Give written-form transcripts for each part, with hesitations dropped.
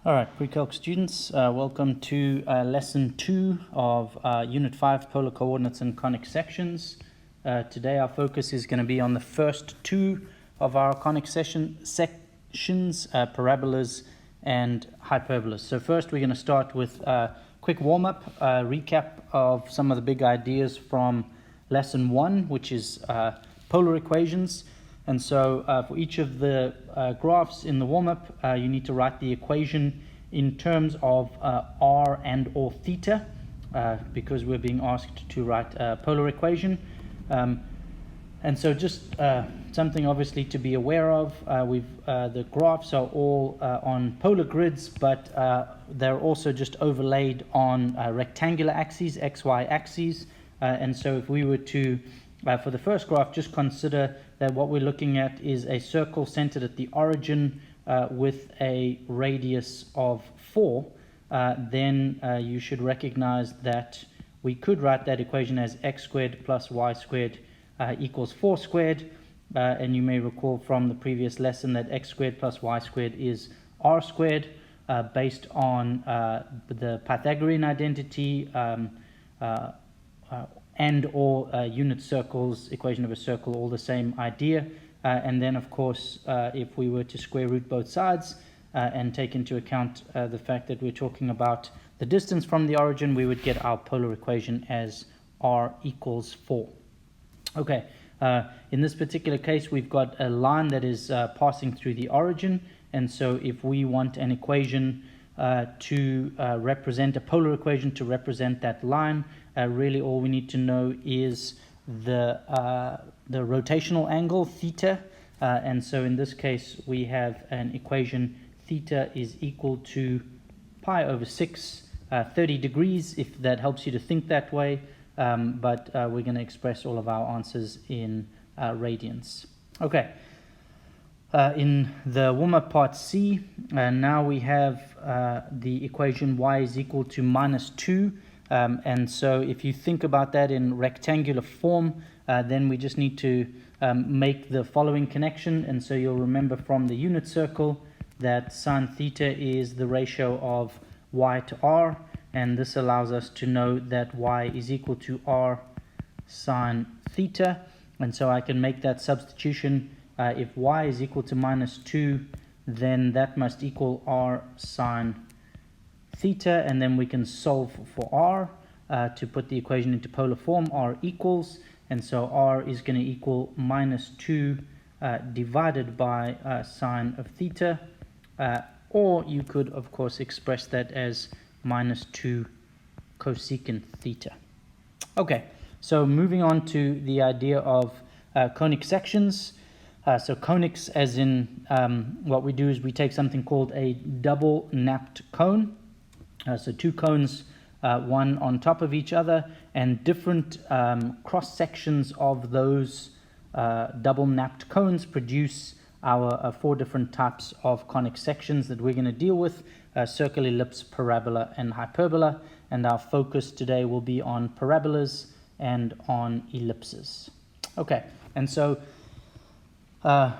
All right, pre-calc students, welcome to lesson 2 of unit 5, polar coordinates and conic sections. Today our focus is going to be on the first two of our conic sections, parabolas and hyperbolas. So first we're going to start with a quick warm-up, recap of some of the big ideas from lesson 1, which is polar equations. And so for each of the graphs in the warm-up, you need to write the equation in terms of r and or theta, because we're being asked to write a polar equation. And so just something obviously to be aware of, the graphs are all on polar grids, but they're also just overlaid on rectangular axes, xy axes. And so if we were to, for the first graph, just consider that what we're looking at is a circle centered at the origin with a radius of 4, then you should recognize that we could write that equation as x squared plus y squared equals 4 squared. And you may recall from the previous lesson that x squared plus y squared is r squared, based on the Pythagorean identity and or unit circles, equation of a circle, all the same idea. And then, of course, if we were to square root both sides and take into account the fact that we're talking about the distance from the origin, we would get our polar equation as r equals 4. Okay, in this particular case, we've got a line that is passing through the origin. And so if we want an equation to represent a polar equation to represent that line, really all we need to know is the rotational angle theta, and so in this case we have an equation theta is equal to pi over 6, 30 degrees, if that helps you to think that way, but we're going to express all of our answers in radians. Okay. In the warm-up part C, now we have the equation y is equal to minus 2. And so if you think about that in rectangular form, then we just need to make the following connection. And so you'll remember from the unit circle that sine theta is the ratio of y to r. And this allows us to know that y is equal to r sine theta. And so I can make that substitution. If y is equal to minus 2, then that must equal r sine theta, and then we can solve for r to put the equation into polar form. R equals, and so r is going to equal minus 2 divided by sine of theta, or you could of course express that as minus 2 cosecant theta. Okay, so moving on to the idea of conic sections. So conics, as in what we do is we take something called a double napped cone. So two cones, one on top of each other, and different cross sections of those double napped cones produce our 4 different types of conic sections that we're going to deal with: circle, ellipse, parabola, and hyperbola. And our focus today will be on parabolas and on ellipses. Okay, and so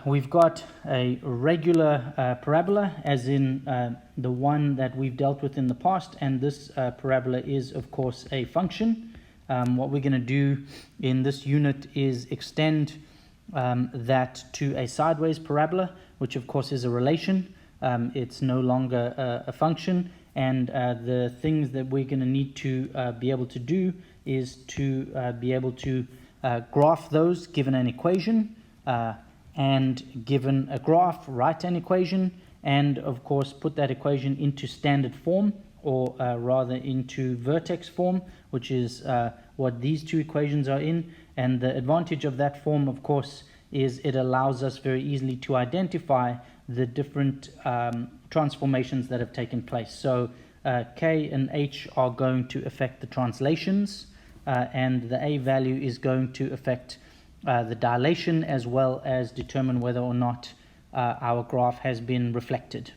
we've got a regular parabola, as in the one that we've dealt with in the past, and this parabola is of course a function. What we're going to do in this unit is extend that to a sideways parabola, which of course is a relation. It's no longer a function, and the things that we're going to need to be able to do is to be able to graph those given an equation, and given a graph, write an equation, and of course put that equation into standard form, or rather into vertex form, which is what these two equations are in. And the advantage of that form, of course, is it allows us very easily to identify the different transformations that have taken place. So k and h are going to affect the translations, and the a value is going to affect the dilation, as well as determine whether or not our graph has been reflected.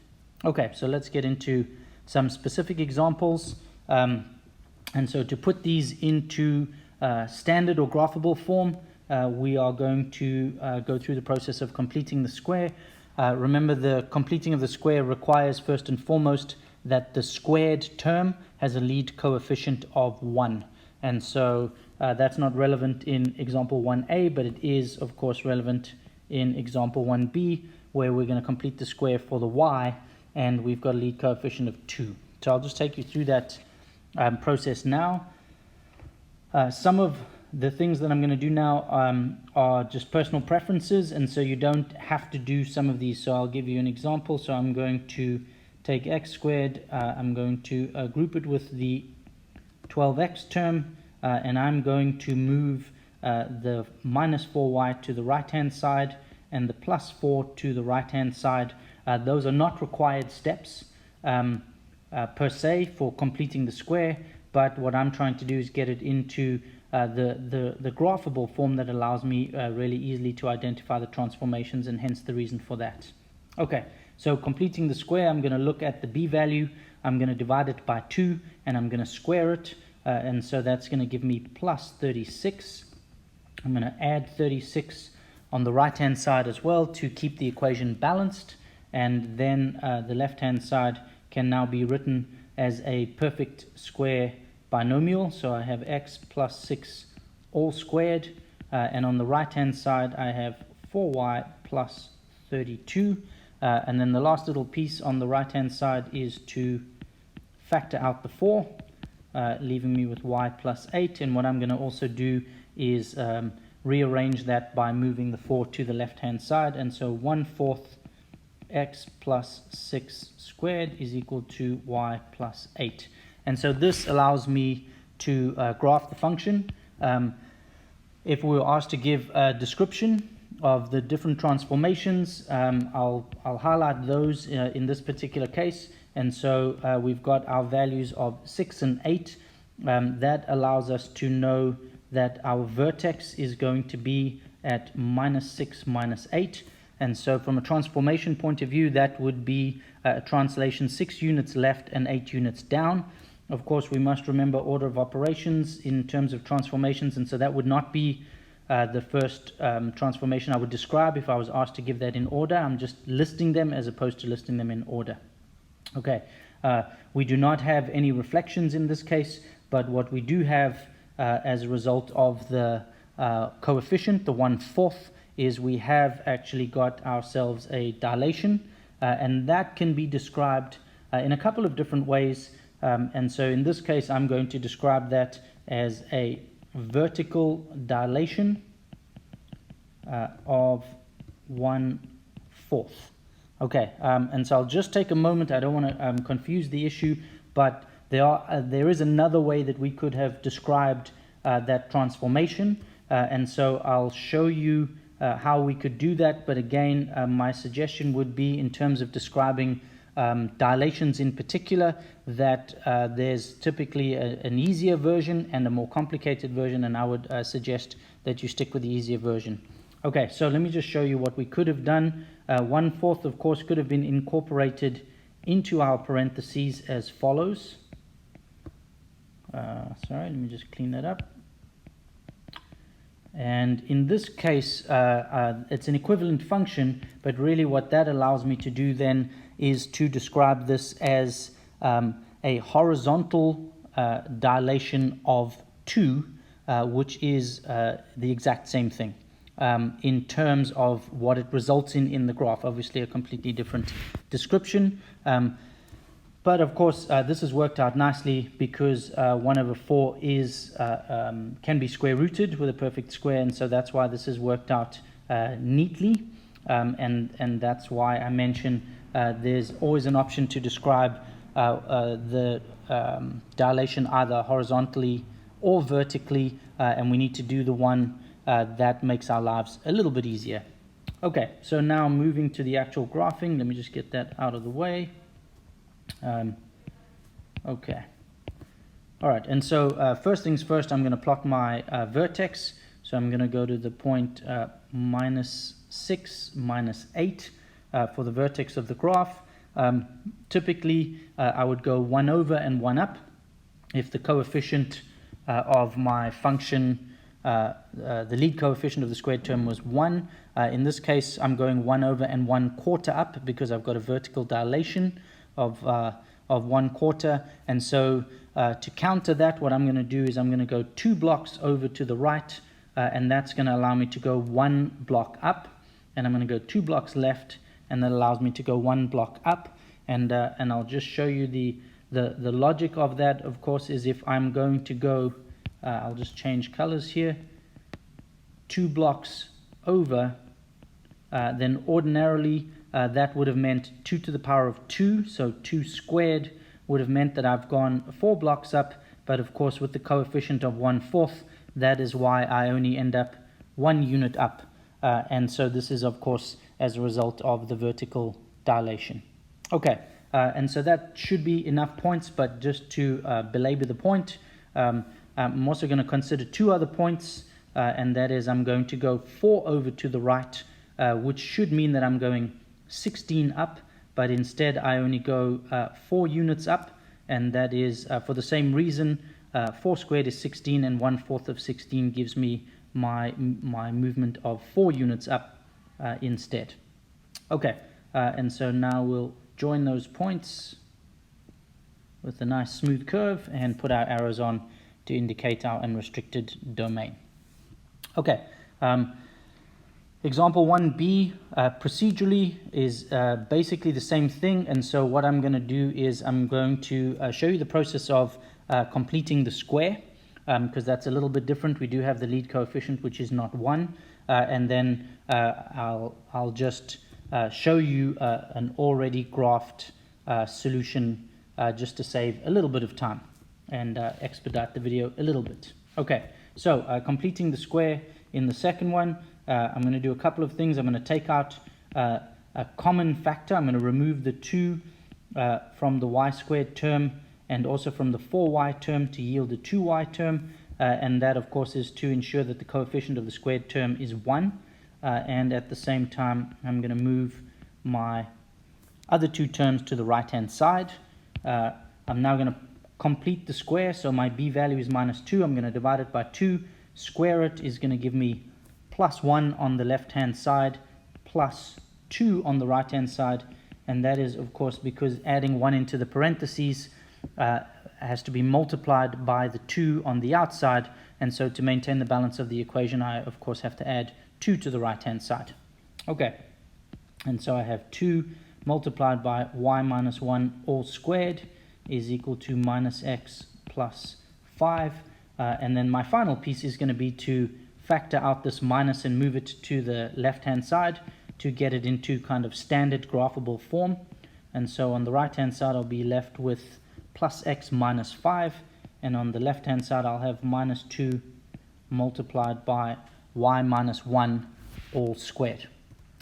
Okay, so let's get into some specific examples. And so to put these into standard or graphable form, we are going to go through the process of completing the square. Remember, the completing of the square requires first and foremost that the squared term has a lead coefficient of 1. And so that's not relevant in example 1a, but it is, of course, relevant in example 1b, where we're going to complete the square for the y, and we've got a lead coefficient of 2. So I'll just take you through that process now. Some of the things that I'm going to do now are just personal preferences, and so you don't have to do some of these. So I'll give you an example. So I'm going to take x squared, I'm going to group it with the 12x term, and I'm going to move the minus 4y to the right hand side and the plus 4 to the right hand side. Those are not required steps per se for completing the square, but what I'm trying to do is get it into the graphable form that allows me really easily to identify the transformations, and hence the reason for that. Okay, so completing the square, I'm going to look at the b value, I'm going to divide it by 2, and I'm going to square it, and so that's going to give me plus 36. I'm going to add 36 on the right hand side as well to keep the equation balanced, and then the left hand side can now be written as a perfect square binomial. So I have x plus 6 all squared, and on the right hand side I have 4y plus 32, and then the last little piece on the right hand side is to factor out the 4, leaving me with y plus 8, and what I'm going to also do is rearrange that by moving the 4 to the left hand side, and so 1/4 x plus 6 squared is equal to y plus 8. And so this allows me to graph the function. If we were asked to give a description of the different transformations, I'll highlight those in this particular case. And so we've got our values of 6 and 8. That allows us to know that our vertex is going to be at -6, -8. And so from a transformation point of view, that would be a translation 6 units left and 8 units down. Of course, we must remember order of operations in terms of transformations, and so that would not be the first transformation I would describe if I was asked to give that in order. I'm just listing them as opposed to listing them in order. Okay, we do not have any reflections in this case, but what we do have as a result of the coefficient, the 1/4, is we have actually got ourselves a dilation, and that can be described in a couple of different ways. And so in this case, I'm going to describe that as a vertical dilation of 1/4. Okay, and so I'll just take a moment. I don't want to confuse the issue, but there is another way that we could have described that transformation, and so I'll show you how we could do that. But again, my suggestion would be, in terms of describing dilations in particular, that there's typically an easier version and a more complicated version, and I would suggest that you stick with the easier version. Okay, so let me just show you what we could have done. 1/4, of course, could have been incorporated into our parentheses as follows. Sorry, let me just clean that up. And in this case, it's an equivalent function, but really what that allows me to do then is to describe this as a horizontal dilation of 2, which is the exact same thing in terms of what it results in the graph. Obviously a completely different description. But of course, this has worked out nicely because 1/4 is can be square rooted with a perfect square, and so that's why this has worked out neatly, and that's why I mention there's always an option to describe the dilation either horizontally or vertically, and we need to do the one that makes our lives a little bit easier. Okay, so now moving to the actual graphing, let me just get that out of the way. Okay, all right, and so first things first, I'm going to plot my vertex. So I'm going to go to the point -6, -8 for the vertex of the graph. Typically, I would go 1 over and 1 up if the coefficient of my function the lead coefficient of the squared term was 1. In this case, I'm going 1 over and 1/4 up because I've got a vertical dilation of 1/4. And so to counter that, what I'm going to do is I'm going to go 2 blocks over to the right, and that's going to allow me to go 1 block up. And I'm going to go 2 blocks left, and that allows me to go 1 block up. And I'll just show you the logic of that, of course, is if I'm going to go, I'll just change colors here, 2 blocks over, then ordinarily that would have meant 2 to the power of 2, so 2 squared would have meant that I've gone 4 blocks up, but of course with the coefficient of 1/4, that is why I only end up 1 unit up, and so this is of course as a result of the vertical dilation. Okay, and so that should be enough points, but just to belabor the point, I'm also going to consider 2 other points, and that is I'm going to go 4 over to the right, which should mean that I'm going 16 up, but instead I only go 4 units up, and that is for the same reason. 4 squared is 16, and 1/4 of 16 gives me my movement of 4 units up instead. Okay, and so now we'll join those points with a nice smooth curve and put our arrows on to indicate our unrestricted domain. Okay, example 1b procedurally is basically the same thing, and so what I'm going to do is I'm going to show you the process of completing the square, because that's a little bit different. We do have the lead coefficient, which is not 1, and then I'll just show you an already graphed solution just to save a little bit of time and expedite the video a little bit. Okay, so completing the square in the second one, I'm going to do a couple of things. I'm going to take out a common factor. I'm going to remove the 2 from the y squared term and also from the 4y term to yield a 2y term, and that of course is to ensure that the coefficient of the squared term is 1, and at the same time I'm going to move my other 2 terms to the right hand side. I'm now going to complete the square, so my b value is -2. I'm going to divide it by 2, square it is going to give me +1 on the left hand side, +2 on the right hand side, and that is of course because adding 1 into the parentheses has to be multiplied by the 2 on the outside, and so to maintain the balance of the equation I of course have to add 2 to the right hand side. Okay, and so I have 2 multiplied by y minus 1 all squared is equal to -x plus 5, and then my final piece is going to be to factor out this minus and move it to the left hand side to get it into kind of standard graphable form. And so on the right hand side I'll be left with +x minus 5, and on the left hand side I'll have -2 multiplied by y minus 1 all squared.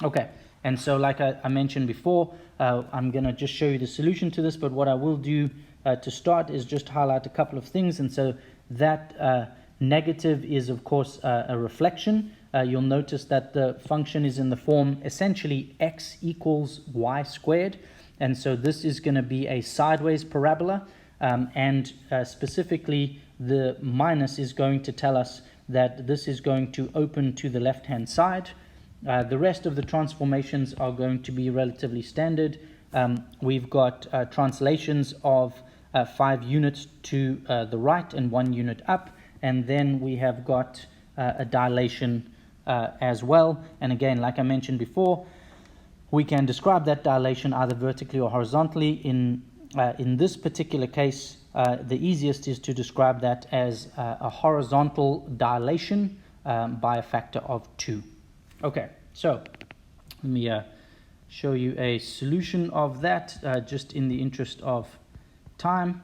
Okay, and so like I mentioned before, I'm going to just show you the solution to this, but what I will do to start is just highlight a couple of things. And so that negative is of course a reflection. You'll notice that the function is in the form essentially x equals y squared, and so this is going to be a sideways parabola, and specifically the minus is going to tell us that this is going to open to the left hand side. The rest of the transformations are going to be relatively standard. We've got translations of 5 units to the right and 1 unit up, and then we have got a dilation as well. And again, like I mentioned before, we can describe that dilation either vertically or horizontally. In this particular case, the easiest is to describe that as a horizontal dilation by a factor of 2. Okay, so let me show you a solution of that just in the interest of time.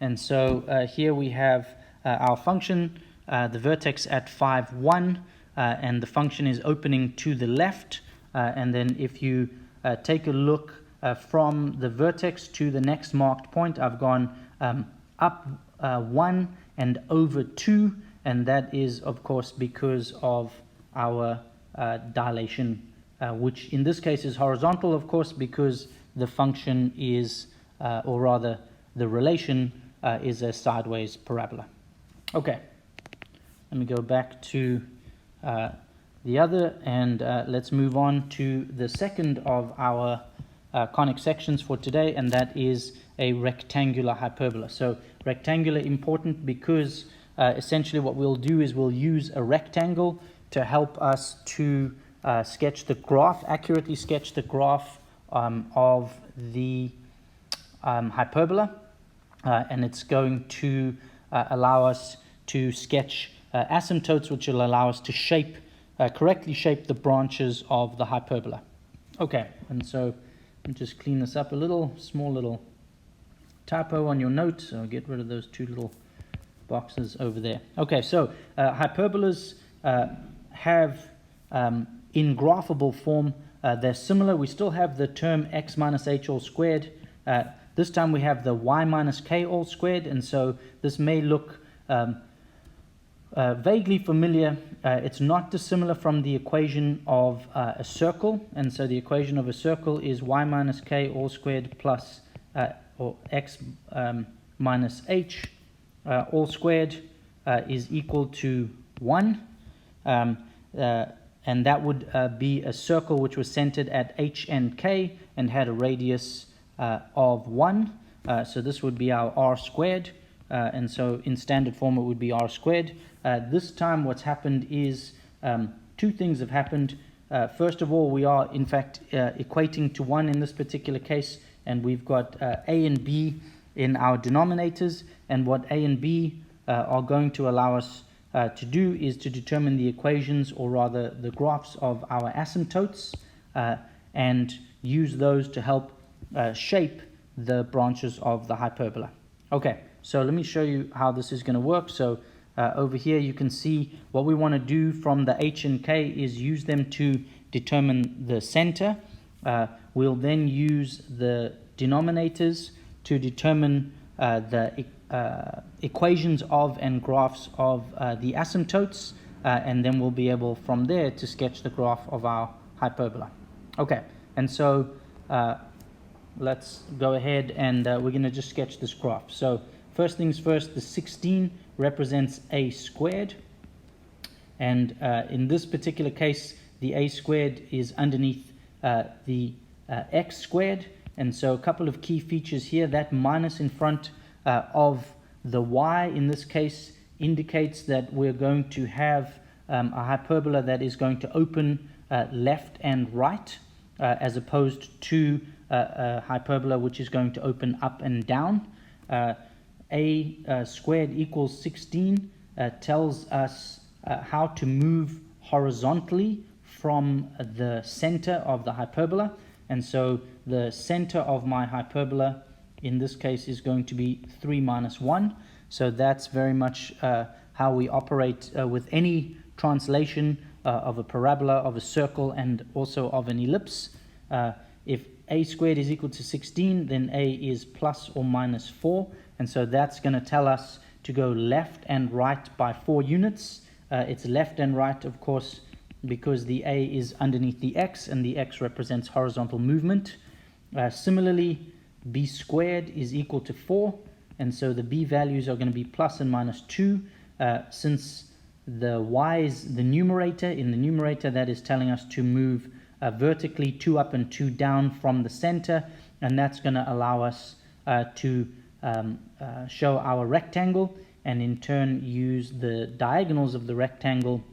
And so here we have our function, the vertex at 5, 1, and the function is opening to the left. And then if you take a look from the vertex to the next marked point, I've gone up 1 and over 2, and that is of course because of our dilation, which in this case is horizontal, of course, because the function is, or rather the relation is a sideways parabola. Okay, let me go back to the other, and let's move on to the second of our conic sections for today, and that is a rectangular hyperbola. So rectangular important because essentially what we'll do is we'll use a rectangle to help us to sketch the graph, accurately sketch the graph of the hyperbola, and it's going to allow us to sketch asymptotes, which will allow us to correctly shape the branches of the hyperbola. Okay, and so let me just clean this up a little, small little typo on your note, so I'll get rid of those two little boxes over there. Okay, so hyperbolas have, in graphable form, they're similar. We still have the term x minus h all squared. This time we have the y minus k all squared, and so this may look vaguely familiar. It's not dissimilar from the equation of a circle, and so the equation of a circle is y minus k all squared plus or x minus h all squared is equal to 1. And that would be a circle which was centered at h and k and had a radius of 1. So this would be our r squared. And so in standard form it would be r squared. This time what's happened is two things have happened. First of all, we are in fact equating to 1 in this particular case, and we've got a and b in our denominators, and what a and b are going to allow us to do is to determine the equations, or rather the graphs of our asymptotes, and use those to help shape the branches of the hyperbola. Okay, so let me show you how this is going to work. So over here you can see what we want to do from the h and k is use them to determine the center. We'll then use the denominators to determine the equations of and graphs of the asymptotes, and then we'll be able from there to sketch the graph of our hyperbola. Okay, and so let's go ahead and we're going to just sketch this graph. So first things first, the 16 represents a squared, and in this particular case the a squared is underneath the x squared, and so a couple of key features here. That minus in front of the y in this case indicates that we're going to have a hyperbola that is going to open left and right, as opposed to a hyperbola which is going to open up and down. A squared equals 16 tells us how to move horizontally from the center of the hyperbola, and so the center of my hyperbola in this case is going to be 3 minus 1. So that's very much how we operate with any translation of a parabola, of a circle, and also of an ellipse. If a squared is equal to 16, then a is plus or minus 4, and so that's going to tell us to go left and right by 4 units. It's left and right, of course, because the a is underneath the x, and the x represents horizontal movement. Similarly, b squared is equal to 4, and so the b values are going to be plus and minus 2. Since the y is the numerator, in the numerator that is telling us to move vertically 2 up and 2 down from the center, and that's going to allow us to show our rectangle, and in turn use the diagonals of the rectangle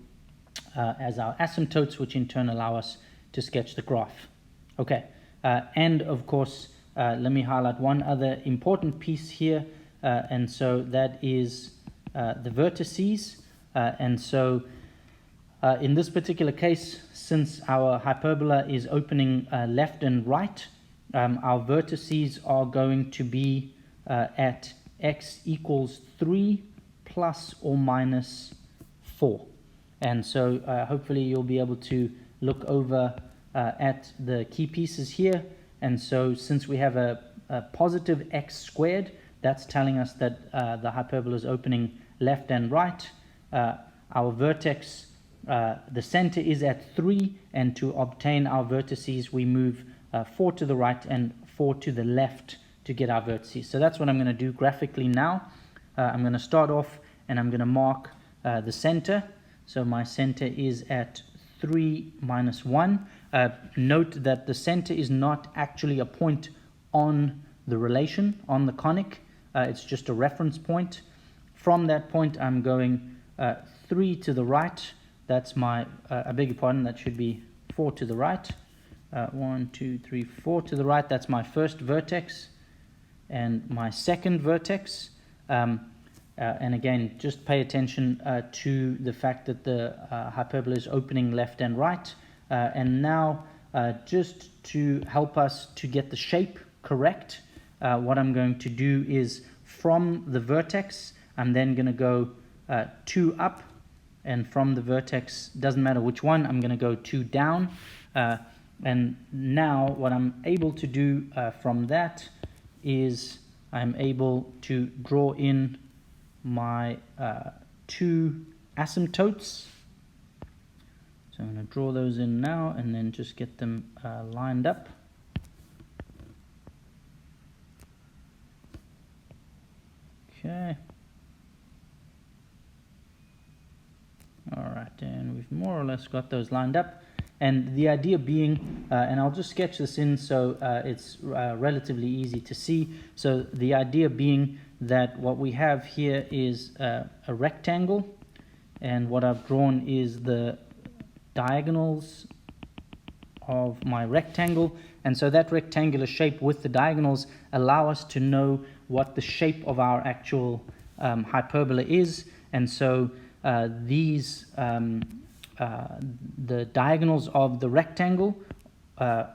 as our asymptotes, which in turn allow us to sketch the graph. Okay, and of course let me highlight one other important piece here, and so that is the vertices. And so in this particular case, since our hyperbola is opening left and right, our vertices are going to be at x equals 3 plus or minus 4. And so hopefully you'll be able to look over at the key pieces here. And so since we have a positive x squared, that's telling us that the hyperbola is opening left and right. Our vertex, the center is at 3, and to obtain our vertices we move 4 to the right and 4 to the left to get our vertices. So that's what I'm going to do graphically now. I'm going to start off and I'm going to mark the center. So my center is at 3 minus 1. Note that the center is not actually a point on the relation, on the conic. It's just a reference point. From that point, I'm going 3 to the right. That's my, I beg your pardon, that should be 4 to the right. 1, 2, 3, 4 to the right. That's my first vertex. And my second vertex. And again, just pay attention to the fact that the hyperbola is opening left and right. And now, just to help us to get the shape correct, what I'm going to do is from the vertex, I'm then going to go 2 up. And from the vertex, doesn't matter which one, I'm going to go 2 down. And now what I'm able to do from that is I'm able to draw in my 2 asymptotes. So I'm going to draw those in now and then just get them lined up. Okay. All right, and we've more or less got those lined up. And the idea being, and I'll just sketch this in so it's relatively easy to see. So the idea being that what we have here is a rectangle, and what I've drawn is the diagonals of my rectangle. And so that rectangular shape with the diagonals allow us to know what the shape of our actual hyperbola is. And so these the diagonals of the rectangle are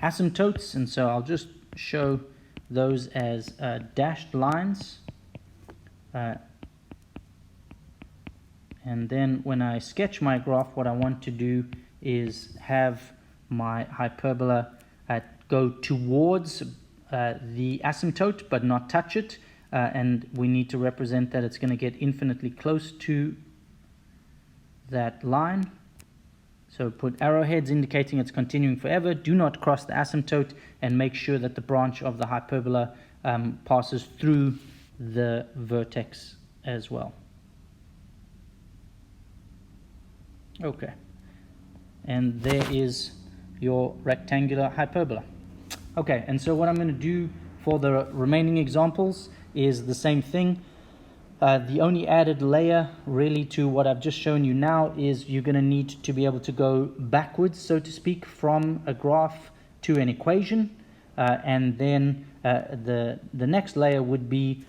asymptotes, and so I'll just show those as dashed lines, and then when I sketch my graph, what I want to do is have my hyperbola go towards the asymptote but not touch it, and we need to represent that it's going to get infinitely close to that line. So put arrowheads indicating it's continuing forever. Do not cross the asymptote, and make sure that the branch of the hyperbola passes through the vertex as well. Okay, and there is your rectangular hyperbola. Okay, and so what I'm going to do for the remaining examples is the same thing. The only added layer really to what I've just shown you now is you're going to need to be able to go backwards, so to speak, from a graph to an equation, and then the next layer would be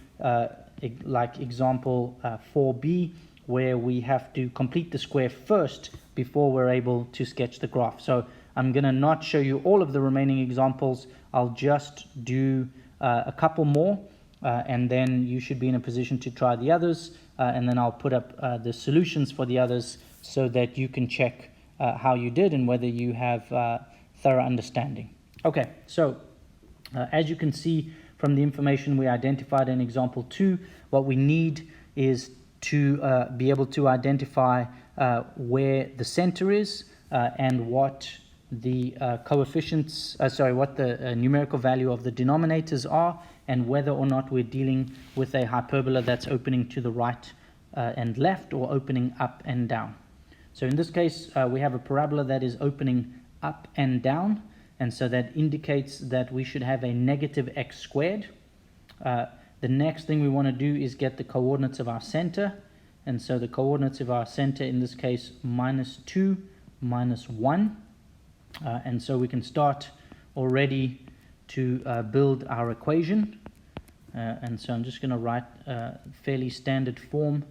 like example 4b, where we have to complete the square first before we're able to sketch the graph. So I'm going to not show you all of the remaining examples. I'll just do a couple more. And then you should be in a position to try the others, and then I'll put up the solutions for the others so that you can check how you did and whether you have thorough understanding. Okay, so as you can see from the information we identified in example 2, what we need is to be able to identify where the center is and what the coefficients, what the numerical value of the denominators are, and whether or not we're dealing with a hyperbola that's opening to the right and left, or opening up and down. So in this case, we have a parabola that is opening up and down, and so that indicates that we should have a negative x squared. The next thing we want to do is get the coordinates of our center, and so the coordinates of our center in this case -2, -1, and so we can start already to build our equation, and so I'm just going to write fairly standard form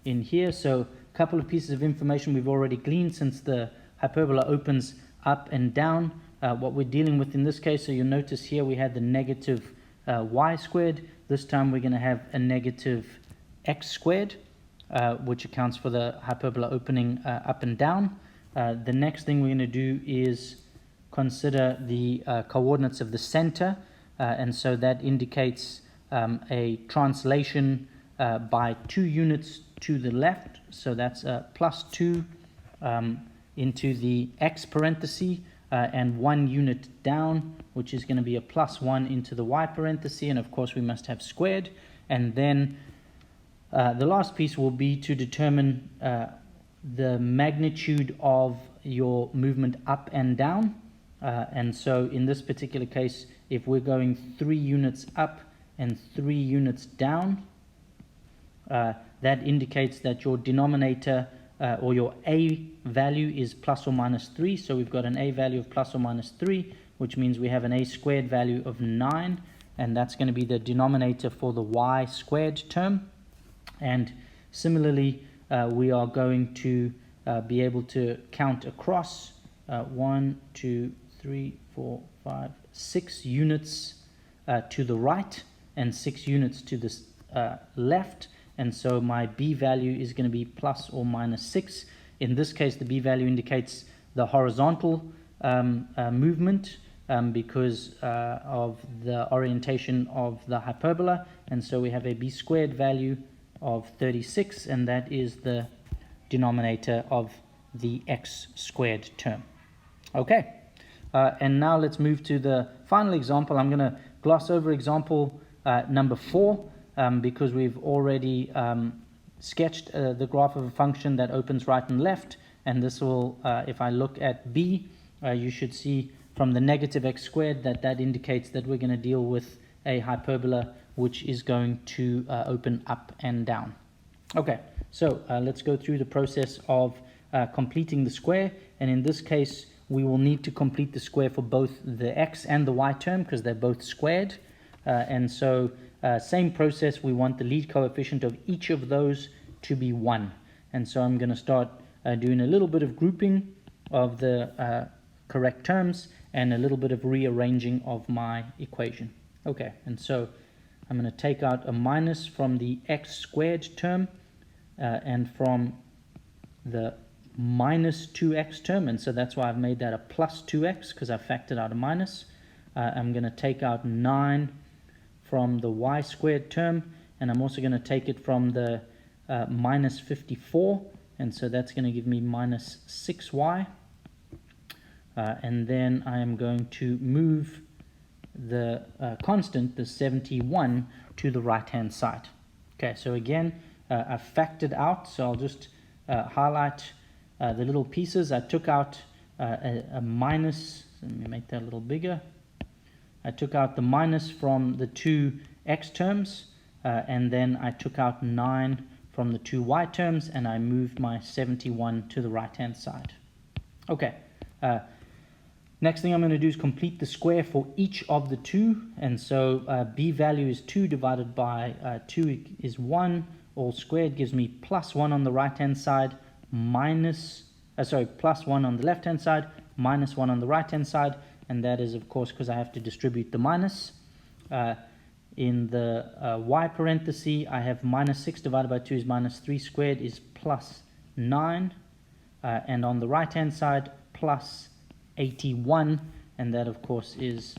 in here. So a couple of pieces of information we've already gleaned since the hyperbola opens up and down. What we're dealing with in this case, so you'll notice here we had the negative y squared. This time we're going to have a negative x squared, which accounts for the hyperbola opening up and down. The next thing we're going to do is consider the coordinates of the center, and so that indicates a translation by 2 units to the left, so that's +2 into the x parenthesis, and 1 unit down, which is going to be a +1 into the y parenthesis, and of course we must have squared. And then The last piece will be to determine the magnitude of your movement up and down. And so in this particular case, if we're going 3 units up and 3 units down, that indicates that your denominator or your A value is plus or minus 3. So we've got an A value of plus or minus 3, which means we have an A squared value of 9, and that's going to be the denominator for the Y squared term. And similarly, we are going to be able to count across 1, 2, 3, 4, 5, 6 units to the right and 6 units to the left. And so my B value is going to be plus or minus 6. In this case, the B value indicates the horizontal movement because of the orientation of the hyperbola. And so we have a B squared value of 36, and that is the denominator of the x squared term. Okay, and now let's move to the final example. I'm going to gloss over example number 4 because we've already sketched the graph of a function that opens right and left, and this will, if I look at B, you should see from the negative x squared that indicates that we're going to deal with a hyperbola which is going to open up and down. Okay, so let's go through the process of completing the square, and in this case we will need to complete the square for both the x and the y term because they're both squared, and so same process, we want the lead coefficient of each of those to be 1, and so I'm going to start doing a little bit of grouping of the correct terms and a little bit of rearranging of my equation. Okay, and so I'm going to take out a minus from the x squared term and from the minus 2x term, and so that's why I've made that a plus 2x because I factored out a minus. I'm going to take out 9 from the y squared term, and I'm also going to take it from the minus 54, and so that's going to give me minus 6y. And then I am going to move the constant, the 71, to the right hand side. Okay, so again, I've factored out, so I'll just highlight the little pieces. I took out a minus, let me make that a little bigger. I took out the minus from the 2 x terms, and then I took out 9 from the 2 y terms, and I moved my 71 to the right hand side. Okay. Next thing I'm going to do is complete the square for each of the 2, and so b value is 2 divided by 2 is 1, all squared gives me plus 1 on the right hand side, plus 1 on the left hand side, minus 1 on the right hand side, and that is of course because I have to distribute the minus. In the y parenthesis I have minus 6 divided by 2 is minus 3 squared is plus 9, and on the right hand side plus 81, and that of course is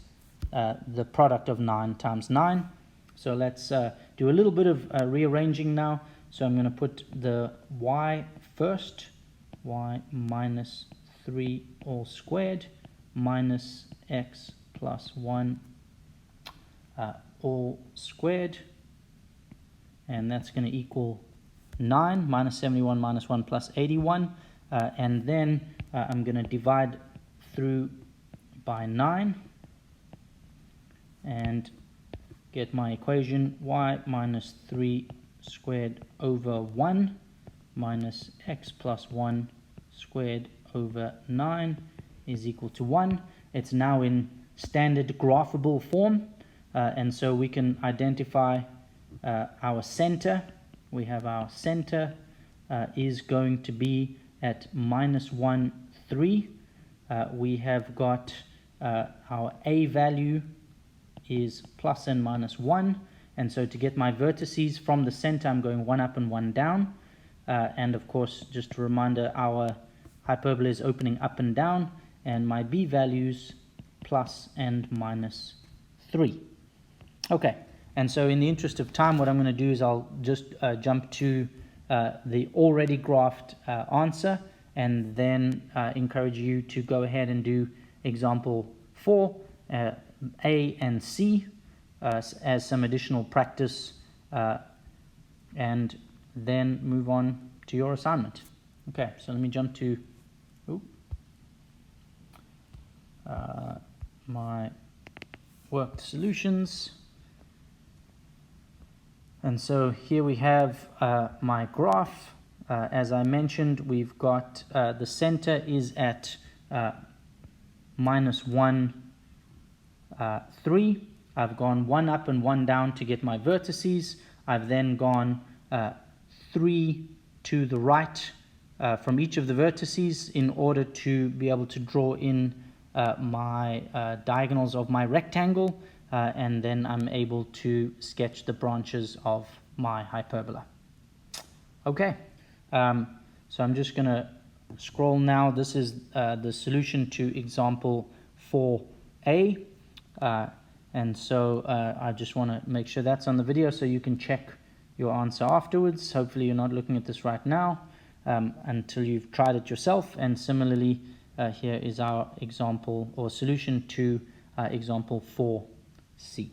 the product of 9 times 9. So let's do a little bit of rearranging now. So I'm going to put the y first, y minus 3 all squared minus x plus 1 all squared, and that's going to equal 9 minus 71 minus 1 plus 81, and then I'm going to divide through by 9 and get my equation y minus 3 squared over 1 minus x plus 1 squared over 9 is equal to 1. It's now in standard graphable form, and so we can identify our center. We have our center is going to be at minus 1, 3. We have got our a value is plus and minus 1, and so to get my vertices from the center I'm going 1 up and 1 down, and of course just a reminder our hyperbola is opening up and down, and my b values plus and minus 3. Okay, and so in the interest of time what I'm going to do is I'll just jump to the already graphed answer, and then encourage you to go ahead and do example 4, A and C, as some additional practice and then move on to your assignment. Okay, so let me jump to my worked solutions. And so here we have my graph. As I mentioned, we've got the center is at -1, 3. I've gone 1 up and 1 down to get my vertices. I've then gone 3 to the right from each of the vertices in order to be able to draw in my diagonals of my rectangle, and then I'm able to sketch the branches of my hyperbola. Okay, so I'm just going to scroll now. This is the solution to example 4a, and so I just want to make sure that's on the video so you can check your answer afterwards. Hopefully you're not looking at this right now until you've tried it yourself. And similarly, here is our example or solution to example 4c.